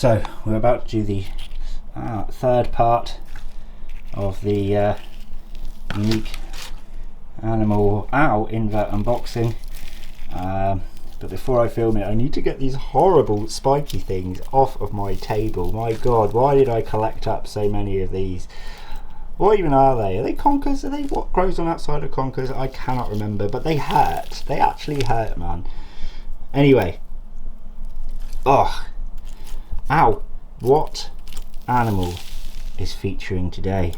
So we're about to do the third part of the unique animal invert unboxing, but before I film it I need to get these horrible spiky things off of my table. My god, why did I collect up so many of these? What even are they? Are they conkers? Are they what grows on outside of conkers? I cannot remember, but they hurt. They actually hurt, man. Anyway, ow, what animal is featuring today?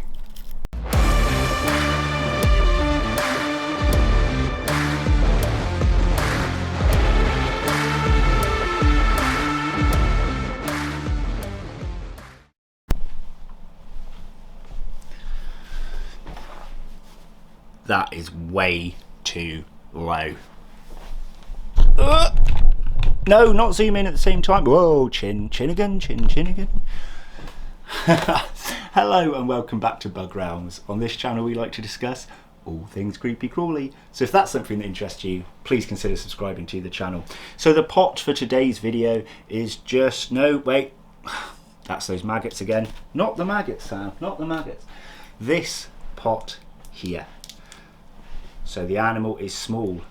That is way too low. No, not zoom in at the same time. Whoa, chin again. Hello and welcome back to Bug Realms. On this channel we like to discuss all things creepy crawly. So if that's something that interests you, please consider subscribing to the channel. So the pot for today's video is just, no, wait, that's those maggots again. Not the maggots, Sam, not the maggots. This pot here. So the animal is small.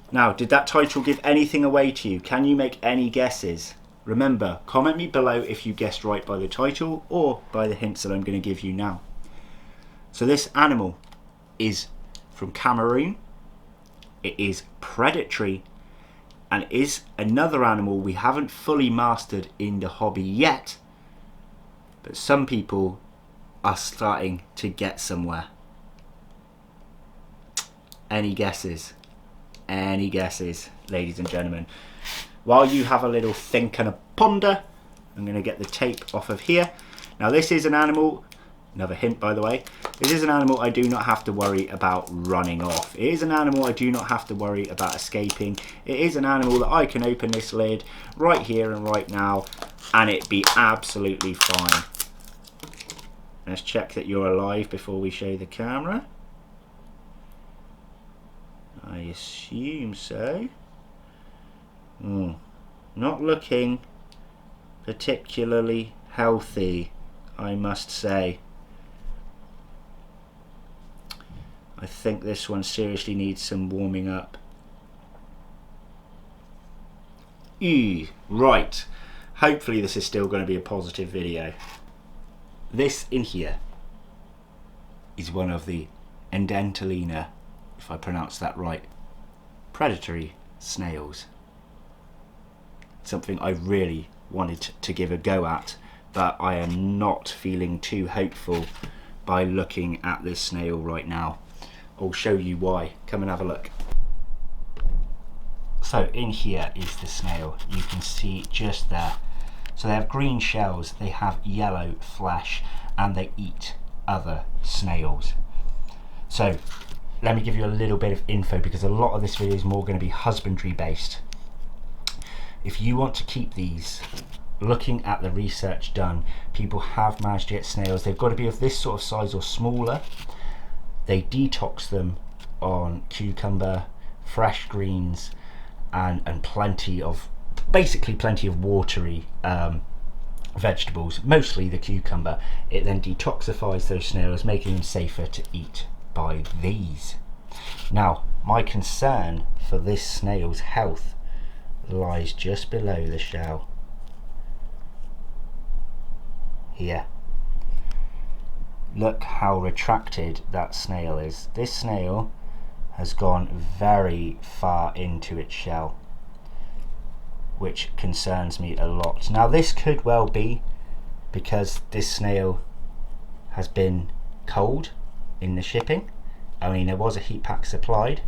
Now, did that title give anything away to you? Can you make any guesses? Remember, comment me below if you guessed right by the title or by the hints that I'm going to give you now. So this animal is from Cameroon. It is predatory and is another animal we haven't fully mastered in the hobby yet, but some people are starting to get somewhere. Any guesses? Any guesses, ladies and gentlemen? While you have a little think and a ponder, I'm going to get the tape off of here. Now this is an animal, another hint by the way, this is an animal I do not have to worry about running off. It is an animal I do not have to worry about escaping. It is an animal that I can open this lid right here and right now and it be absolutely fine. Let's check that you're alive before we show the camera. I assume so. Not looking particularly healthy, I must say. I think this one seriously needs some warming up. Right. Hopefully this is still going to be a positive video. This in here is one of the Tarantula, if I pronounce that right, predatory snails. Something I really wanted to give a go at, but I am not feeling too hopeful by looking at this snail right now. I'll show you why. Come and have a look. So in here is the snail. You can see just there. So they have green shells, they have yellow flesh, and they eat other snails. So let me give you a little bit of info because a lot of this video is more going to be husbandry based. If you want to keep these, looking at the research done, people have managed to get snails. They've got to be of this sort of size or smaller. They detox them on cucumber, fresh greens, and basically plenty of watery vegetables, mostly the cucumber. It then detoxifies those snails, making them safer to eat by these. Now, my concern for this snail's health lies just below the shell. Here. Look how retracted that snail is. This snail has gone very far into its shell, which concerns me a lot. Now this could well be because this snail has been cold in the shipping. I mean, there was a heat pack supplied,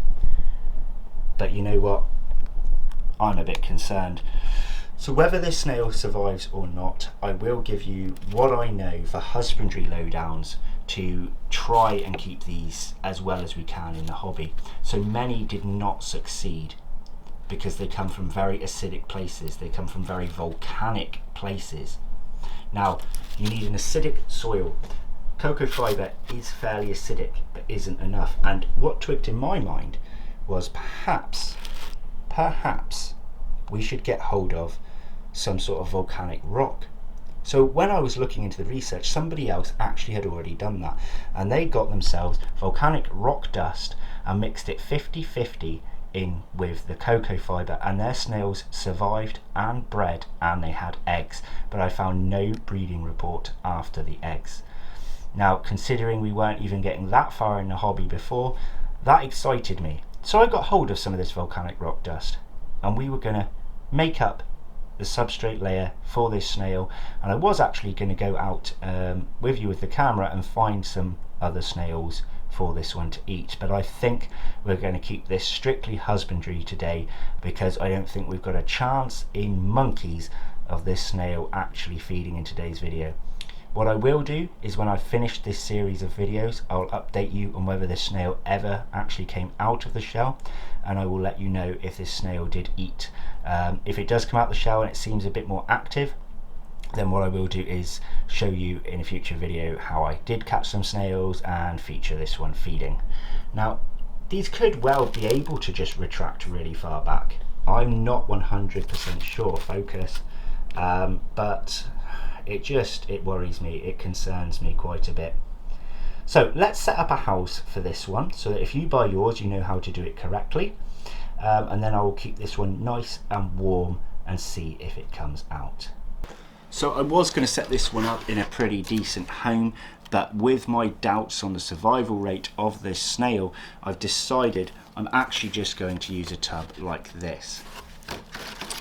but you know what, I'm a bit concerned. So whether this snail survives or not, I will give you what I know for husbandry lowdowns to try and keep these as well as we can in the hobby. So many did not succeed because they come from very acidic places, they come from very volcanic places. Now, you need an acidic soil. Cocoa fibre is fairly acidic, but isn't enough. And what twigged in my mind was perhaps we should get hold of some sort of volcanic rock. So when I was looking into the research, somebody else actually had already done that, and they got themselves volcanic rock dust and mixed it 50-50 in with the cocoa fibre, and their snails survived and bred, and they had eggs, but I found no breeding report after the eggs. Now, considering we weren't even getting that far in the hobby before, that excited me. So I got hold of some of this volcanic rock dust, and we were going to make up the substrate layer for this snail, and I was actually going to go out with you with the camera and find some other snails for this one to eat, but I think we're going to keep this strictly husbandry today, because I don't think we've got a chance in monkeys of this snail actually feeding in today's video. What I will do is, when I've finished this series of videos, I'll update you on whether this snail ever actually came out of the shell, and I will let you know if this snail did eat. If it does come out the shell and it seems a bit more active, then what I will do is show you in a future video how I did catch some snails and feature this one feeding. Now, these could well be able to just retract really far back. I'm not 100% sure, focus, but it worries me, it concerns me quite a bit. So let's set up a house for this one, so that if you buy yours, you know how to do it correctly, and then I will keep this one nice and warm and see if it comes out. So I was going to set this one up in a pretty decent home, but with my doubts on the survival rate of this snail, I've decided I'm actually just going to use a tub like this.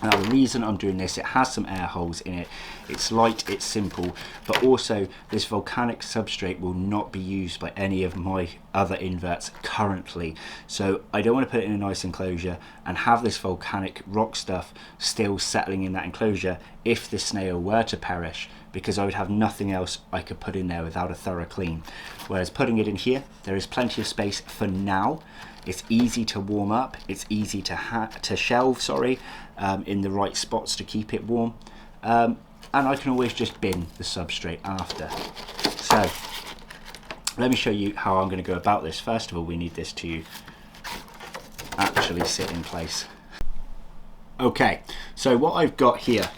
Now, the reason I'm doing this, it has some air holes in it, it's light, it's simple, but also this volcanic substrate will not be used by any of my other inverts currently, so I don't want to put it in a nice enclosure and have this volcanic rock stuff still settling in that enclosure if the snail were to perish, because I would have nothing else I could put in there without a thorough clean. Whereas putting it in here, there is plenty of space for now. It's easy to warm up, it's easy to shelve, in the right spots to keep it warm, and I can always just bin the substrate after. So let me show you how I'm going to go about this. First of all, we need this to actually sit in place. Okay, so what I've got here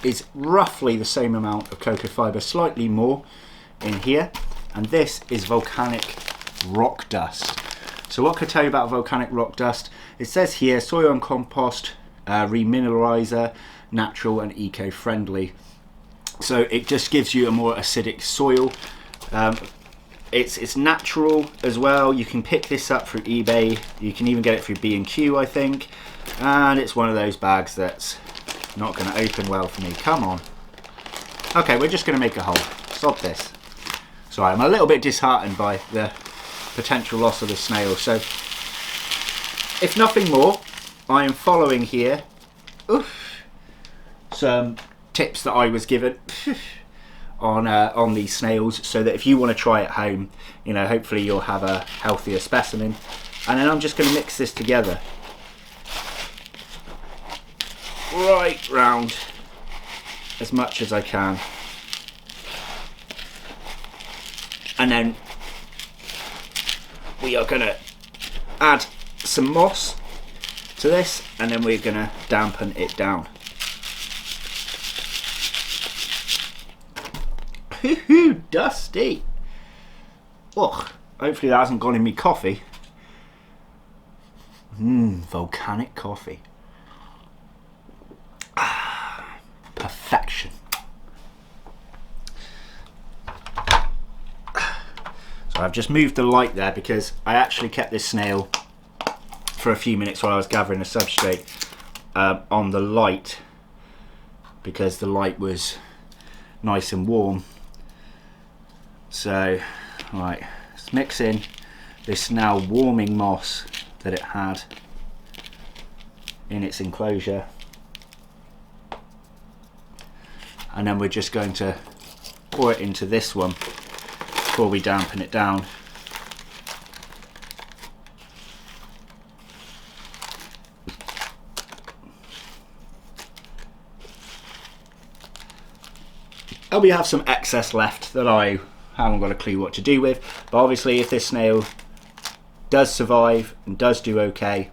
is roughly the same amount of cocoa fibre, slightly more in here, and this is volcanic rock dust. So what can I tell you about volcanic rock dust? It says here, soil and compost, remineralizer, natural and eco-friendly. So it just gives you a more acidic soil. It's natural as well. You can pick this up through eBay. You can even get it through B&Q, I think. And it's one of those bags that's not going to open well for me. Come on. Okay, we're just going to make a hole. Stop this. Sorry, I'm a little bit disheartened by the potential loss of the snail. So if nothing more, I am following here some tips that I was given on these snails, so that if you want to try at home, you know, hopefully you'll have a healthier specimen. And then I'm just going to mix this together right round as much as I can, and then we are going to add some moss to this, and then we're going to dampen it down. Hoo-hoo, dusty. Ugh, hopefully that hasn't gone in me coffee. Volcanic coffee. Perfection. So I've just moved the light there because I actually kept this snail for a few minutes while I was gathering the substrate on the light, because the light was nice and warm. So, right, let's mix in this now warming moss that it had in its enclosure, and then we're just going to pour it into this one before we dampen it down. And we have some excess left that I haven't got a clue what to do with, but obviously if this snail does survive and does do okay,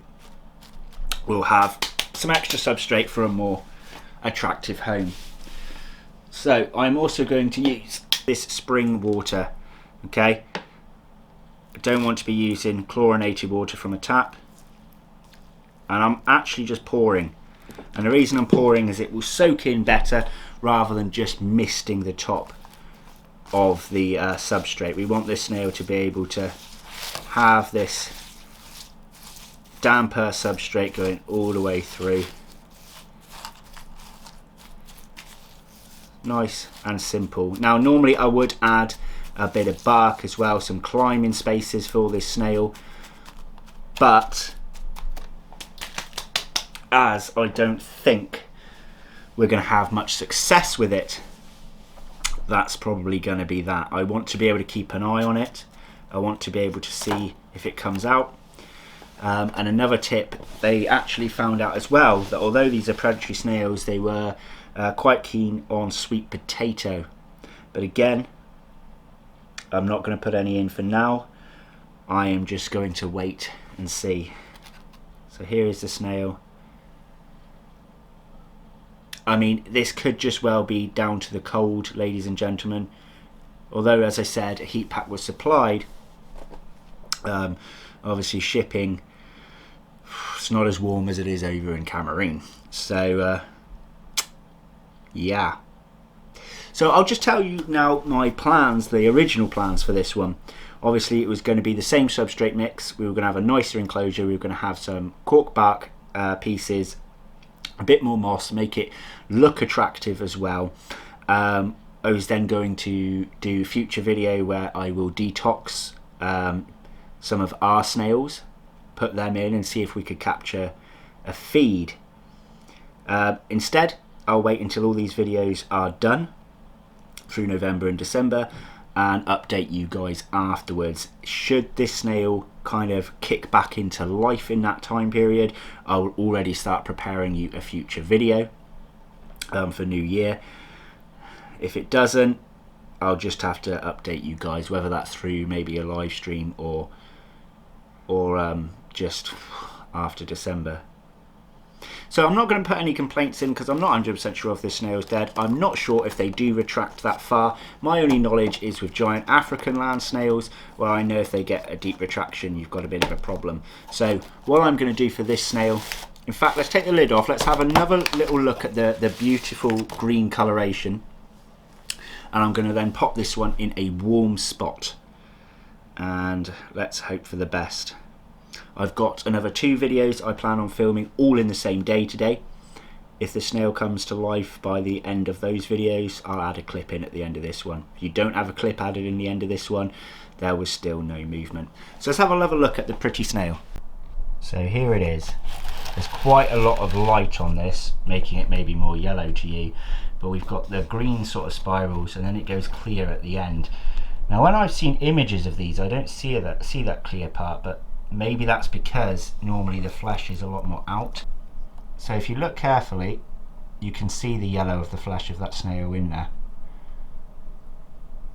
we'll have some extra substrate for a more attractive home. So I'm also going to use this spring water. Okay, I don't want to be using chlorinated water from a tap, and I'm actually just pouring, and the reason I'm pouring is it will soak in better rather than just misting the top of the substrate. We want this snail to be able to have this damper substrate going all the way through. Nice and simple. Now normally I would add a bit of bark as well, some climbing spaces for this snail, but as I don't think we're going to have much success with it, that's probably going to be that. I want to be able to keep an eye on it. I want to be able to see if it comes out. And another tip, they actually found out as well that although these are predatory snails, they were quite keen on sweet potato. But again, I'm not going to put any in for now. I am just going to wait and see. So here is the snail. I mean, this could just well be down to the cold, ladies and gentlemen. Although, as I said, a heat pack was supplied. Obviously shipping, it's not as warm as it is over in Cameroon. So, yeah. So I'll just tell you now my plans, the original plans for this one. Obviously it was going to be the same substrate mix. We were going to have a nicer enclosure. We were going to have some cork bark pieces, a bit more moss, make it look attractive as well. I was then going to do a future video where I will detox some of our snails, put them in and see if we could capture a feed. Instead, I'll wait until all these videos are done through November and December and update you guys afterwards. Should this snail kind of kick back into life in that time period, I'll already start preparing you a future video for New Year. If it doesn't, I'll just have to update you guys, whether that's through maybe a live stream or just after December. So I'm not going to put any complaints in because I'm not 100% sure if this snail's dead. I'm not sure if they do retract that far. My only knowledge is with giant African land snails, where I know if they get a deep retraction, you've got a bit of a problem. So what I'm going to do for this snail, in fact, let's take the lid off. Let's have another little look at the beautiful green coloration. And I'm going to then pop this one in a warm spot. And let's hope for the best. I've got another 2 videos I plan on filming all in the same day today. If the snail comes to life by the end of those videos, I'll add a clip in at the end of this one. If you don't have a clip added in the end of this one, there was still no movement. So let's have another look at the pretty snail. So here it is. There's quite a lot of light on this, making it maybe more yellow to you. But we've got the green sort of spirals and then it goes clear at the end. Now when I've seen images of these, I don't see that clear part, but maybe that's because normally the flesh is a lot more out. So if you look carefully, you can see the yellow of the flesh of that snail in there.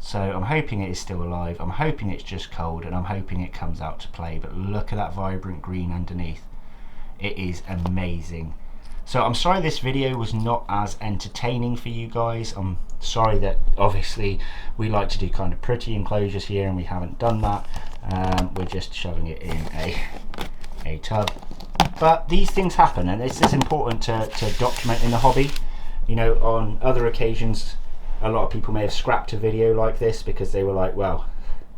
So I'm hoping it is still alive, I'm hoping it's just cold, and I'm hoping it comes out to play. But look at that vibrant green underneath. It is amazing. So I'm sorry this video was not as entertaining for you guys. I'm sorry that obviously we like to do kind of pretty enclosures here and we haven't done that. We're just shoving it in a tub. But these things happen, and it's important to document in the hobby. You know, on other occasions, a lot of people may have scrapped a video like this because they were like, well,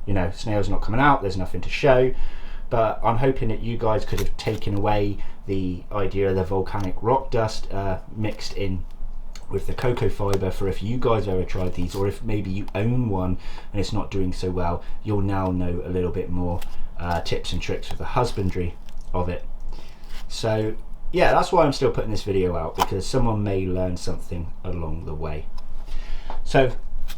you know, snail's not coming out, there's nothing to show. But I'm hoping that you guys could have taken away the idea of the volcanic rock dust mixed in with the cocoa fibre for if you guys have ever tried these, or if maybe you own one and it's not doing so well, you'll now know a little bit more tips and tricks with the husbandry of it. So yeah, that's why I'm still putting this video out, because someone may learn something along the way. So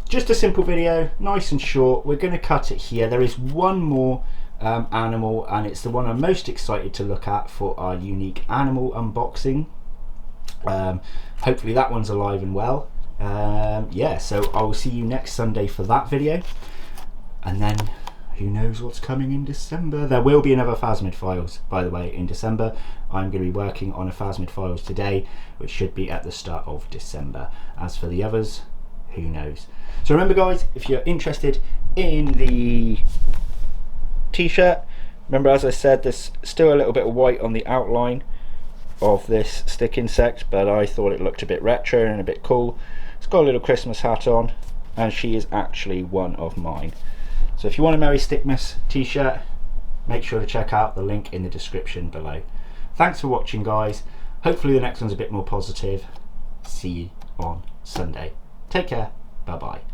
just a simple video, nice and short. We're going to cut it here. There is one more animal, and it's the one I'm most excited to look at for our unique animal unboxing. Hopefully that one's alive and well. Yeah, so I'll see you next Sunday for that video, and then who knows what's coming in December. There will be another Phasmid Files, by the way, in December. I'm going to be working on a Phasmid Files today, which should be at the start of December. As for the others, who knows. So remember guys, if you're interested in the t-shirt, remember, as I said, there's still a little bit of white on the outline of this stick insect, but I thought it looked a bit retro and a bit cool. It's got a little Christmas hat on, and she is actually one of mine. So if you want a Merry Stickmas t-shirt, make sure to check out the link in the description below. Thanks for watching guys. Hopefully the next one's a bit more positive. See you on Sunday. Take care. Bye bye.